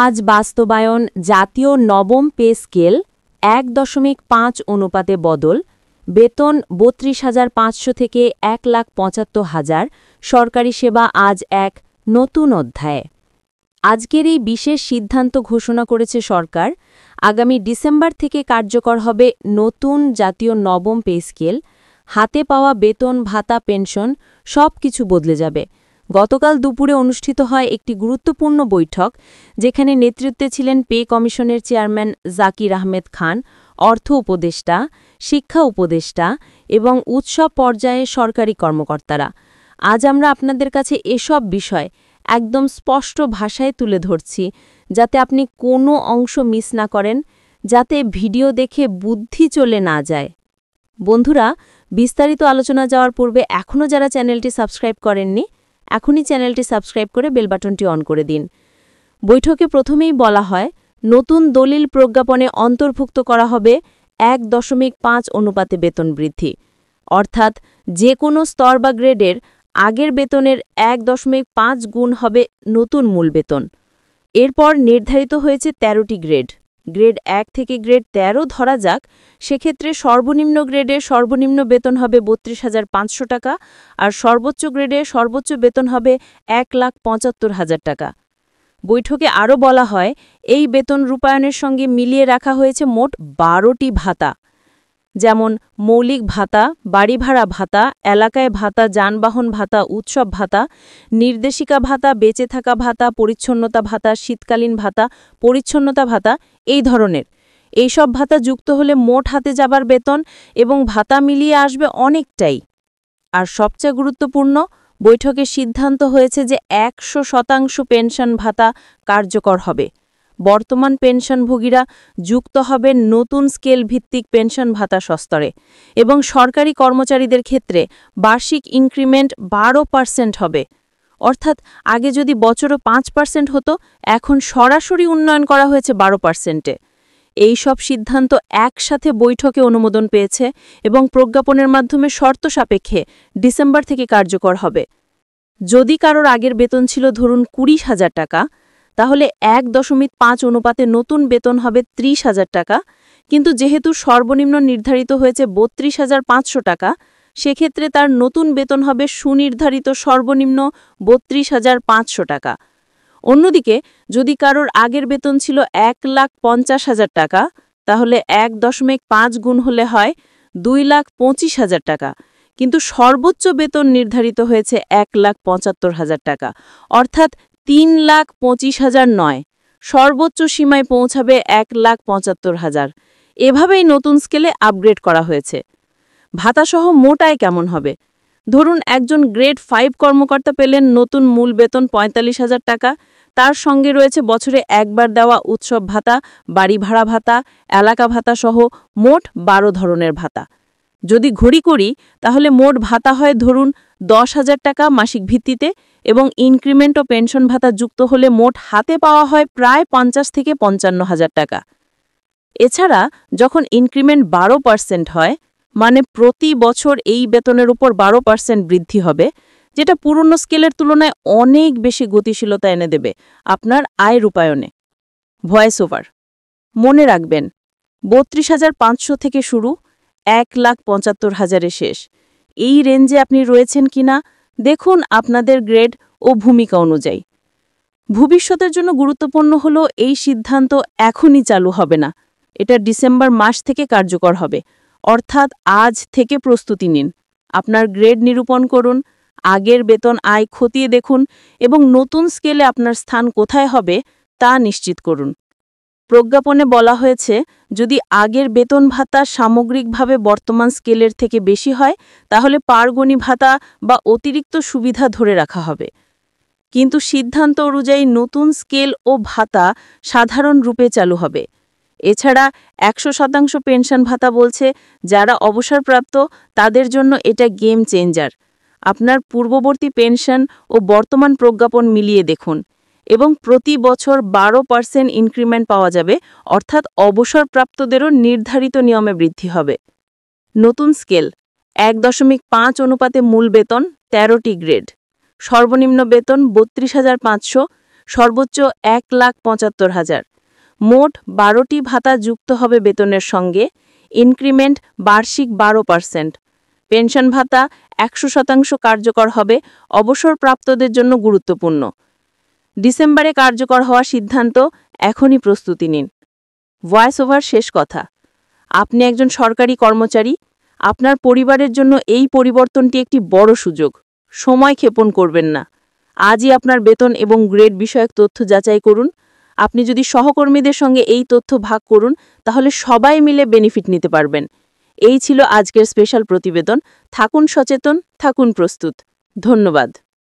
আজ বাস্তবায়ন জাতীয় নবম পে স্কেল ১.৫ অনুপাতে বদল, বেতন ৩২,৫০০ থেকে ১,৭৫,০০০, সরকারি সেবা আজ এক নতুন অধ্যায়ে। আজকের এই বিশেষ সিদ্ধান্ত ঘোষণা করেছে সরকার। আগামী ডিসেম্বর থেকে কার্যকর হবে নতুন জাতীয় নবম পে স্কেল। হাতে পাওয়া বেতন, ভাতা, পেনশন সবকিছু বদলে যাবে। গতকাল দুপুরে অনুষ্ঠিত হয় একটি গুরুত্বপূর্ণ বৈঠক, যেখানে নেতৃত্বে ছিলেন পে কমিশনের চেয়ারম্যান জাকির আহমেদ খান, অর্থ উপদেষ্টা, শিক্ষা উপদেষ্টা এবং উৎসব পর্যায়ে সরকারি কর্মকর্তারা। আজ আমরা আপনাদের কাছে এসব বিষয় একদম স্পষ্ট ভাষায় তুলে ধরছি, যাতে আপনি কোনো অংশ মিস না করেন, যাতে ভিডিও দেখে বুদ্ধি চলে না যায়। বন্ধুরা, বিস্তারিত আলোচনা যাওয়ার পূর্বে এখনও যারা চ্যানেলটি সাবস্ক্রাইব করেননি, এখনই চ্যানেলটি সাবস্ক্রাইব করে বেল বাটনটি অন করে দিন। বৈঠকে প্রথমেই বলা হয়, নতুন দলিল প্রজ্ঞাপনে অন্তর্ভুক্ত করা হবে ১.৫ অনুপাতে বেতন বৃদ্ধি, অর্থাৎ যে কোনো স্তর বা গ্রেডের আগের বেতনের ১.৫ গুণ হবে নতুন মূল বেতন। এরপর নির্ধারিত হয়েছে ১৩টি গ্রেড। গ্রেড ১ থেকে গ্রেড ১৩ ধরা যাক, সেক্ষেত্রে সর্বনিম্ন গ্রেডে সর্বনিম্ন বেতন হবে ৩২,৫০০ টাকা, আর সর্বোচ্চ গ্রেডে সর্বোচ্চ বেতন হবে ১,৭৫,০০০ টাকা। বৈঠকে আরও বলা হয়, এই বেতন রূপায়ণের সঙ্গে মিলিয়ে রাখা হয়েছে মোট ১২টি ভাতা, যেমন মৌলিক ভাতা, বাড়ি ভাড়া ভাতা, এলাকায় ভাতা, যানবাহন ভাতা, উৎসব ভাতা, নির্দেশিকা ভাতা, বেঁচে থাকা ভাতা, পরিচ্ছন্নতা ভাতা, শীতকালীন ভাতা, পরিচ্ছন্নতা ভাতা, এই ধরনের। এইসব ভাতা যুক্ত হলে মোট হাতে যাবার বেতন এবং ভাতা মিলিয়ে আসবে অনেকটাই। আর সবচেয়ে গুরুত্বপূর্ণ, বৈঠকে সিদ্ধান্ত হয়েছে যে ১০০% পেনশন ভাতা কার্যকর হবে। বর্তমান পেনশনভোগীরা যুক্ত হবে নতুন স্কেল ভিত্তিক পেনশন ভাতা স্তরে, এবং সরকারি কর্মচারীদের ক্ষেত্রে বার্ষিক ইনক্রিমেন্ট ১২% হবে। অর্থাৎ আগে যদি বছরও ৫% হতো, এখন সরাসরি উন্নয়ন করা হয়েছে ১২%-এ। এই সব সিদ্ধান্ত একসাথে বৈঠকে অনুমোদন পেয়েছে এবং প্রজ্ঞাপনের মাধ্যমে শর্ত সাপেক্ষে ডিসেম্বর থেকে কার্যকর হবে। যদি কারোর আগের বেতন ছিল ধরুন ২০,০০০ টাকা, তাহলে ১.৫ অনুপাতে নতুন বেতন হবে ৩০,০০০ টাকা, কিন্তু যেহেতু সর্বনিম্ন নির্ধারিত হয়েছে ৩২,৫০০ টাকা, সেক্ষেত্রে তার নতুন বেতন হবে সুনির্ধারিত সর্বনিম্ন ৩২,৫০০ টাকা। অন্যদিকে যদি কারোর আগের বেতন ছিল ১,৫০,০০০ টাকা, তাহলে ১.৫ গুণ হলে হয় ২,২৫,০০০ টাকা, কিন্তু সর্বোচ্চ বেতন নির্ধারিত হয়েছে ১,৭৫,০০০ টাকা, অর্থাৎ ৩,২৫,০০০ নয়, সর্বোচ্চ সীমায় পৌঁছাবে ১,৭৫,০০০। এভাবেই নতুন স্কেলে আপগ্রেড করা হয়েছে। ভাতাসহ মোট আয় কেমন হবে? ধরুন একজন গ্রেড ৫ কর্মকর্তা পেলেন নতুন মূল বেতন ৪৫,০০০ টাকা, তার সঙ্গে রয়েছে বছরে একবার দেওয়া উৎসব ভাতা, বাড়ি ভাড়া ভাতা, এলাকা ভাতা সহ মোট ১২ ধরনের ভাতা। যদি ঘড়ি করি, তাহলে মোট ভাতা হয় ধরুন ১০,০০০ টাকা মাসিক ভিত্তিতে, এবং ইনক্রিমেন্ট ও পেনশন ভাতা যুক্ত হলে মোট হাতে পাওয়া হয় প্রায় ৫০ থেকে ৫৫,০০০ টাকা। এছাড়া যখন ইনক্রিমেন্ট ১২% হয়, মানে প্রতি বছর এই বেতনের উপর ১২% বৃদ্ধি হবে, যেটা পুরনো স্কেলের তুলনায় অনেক বেশি গতিশীলতা এনে দেবে আপনার আয় রূপায়ণে। Voice over. মনে রাখবেন, ৩২,৫০০ থেকে শুরু, ১,৭৫,০০০-এ শেষ। এই রেঞ্জে আপনি রয়েছেন কিনা দেখুন আপনাদের গ্রেড ও ভূমিকা অনুযায়ী। ভবিষ্যতের জন্য গুরুত্বপূর্ণ হল, এই সিদ্ধান্ত এখনই চালু হবে না, এটা ডিসেম্বর মাস থেকে কার্যকর হবে। অর্থাৎ আজ থেকে প্রস্তুতি নিন, আপনার গ্রেড নিরূপণ করুন, আগের বেতন আয় খতিয়ে দেখুন এবং নতুন স্কেলে আপনার স্থান কোথায় হবে তা নিশ্চিত করুন। প্রজ্ঞাপনে বলা হয়েছে, যদি আগের বেতন ভাতা সামগ্রিকভাবে বর্তমান স্কেলের থেকে বেশি হয়, তাহলে পারগণী ভাতা বা অতিরিক্ত সুবিধা ধরে রাখা হবে। কিন্তু সিদ্ধান্ত অনুযায়ী নতুন স্কেল ও ভাতা সাধারণ রূপে চালু হবে। এছাড়া ১০০% পেনশন ভাতা বলছে, যারা অবসরপ্রাপ্ত তাদের জন্য এটা গেম চেঞ্জার। আপনার পূর্ববর্তী পেনশন ও বর্তমান প্রজ্ঞাপন মিলিয়ে দেখুন, এবং প্রতি বছর ১২% ইনক্রিমেন্ট পাওয়া যাবে, অর্থাৎ অবসরপ্রাপ্তদেরও নির্ধারিত নিয়মে বৃদ্ধি হবে। নতুন স্কেল ১.৫ অনুপাতে মূল বেতন ১৩টি গ্রেড, সর্বনিম্ন বেতন ৩২,৫০০, সর্বোচ্চ 1,75,000। মোট 12টি ভাতা যুক্ত হবে বেতনের সঙ্গে, ইনক্রিমেন্ট বার্ষিক 12%। পেনশন ভাতা 100% কার্যকর হবে, অবসরপ্রাপ্তদের জন্য গুরুত্বপূর্ণ। ডিসেম্বরে কার্যকর হওয়া সিদ্ধান্ত, এখনই প্রস্তুতি নিন। ভয়েস ওভার শেষ কথা। আপনি একজন সরকারি কর্মচারী, আপনার পরিবারের জন্য এই পরিবর্তনটি একটি বড় সুযোগ। সময় ক্ষেপণ করবেন না। আজই আপনার বেতন এবং গ্রেড বিষয়ক তথ্য যাচাই করুন। আপনি যদি সহকর্মীদের সঙ্গে এই তথ্য ভাগ করুন, তাহলে সবাই মিলে বেনিফিট নিতে পারবেন। এই ছিল আজকের স্পেশাল প্রতিবেদন। থাকুন সচেতন, থাকুন প্রস্তুত। ধন্যবাদ।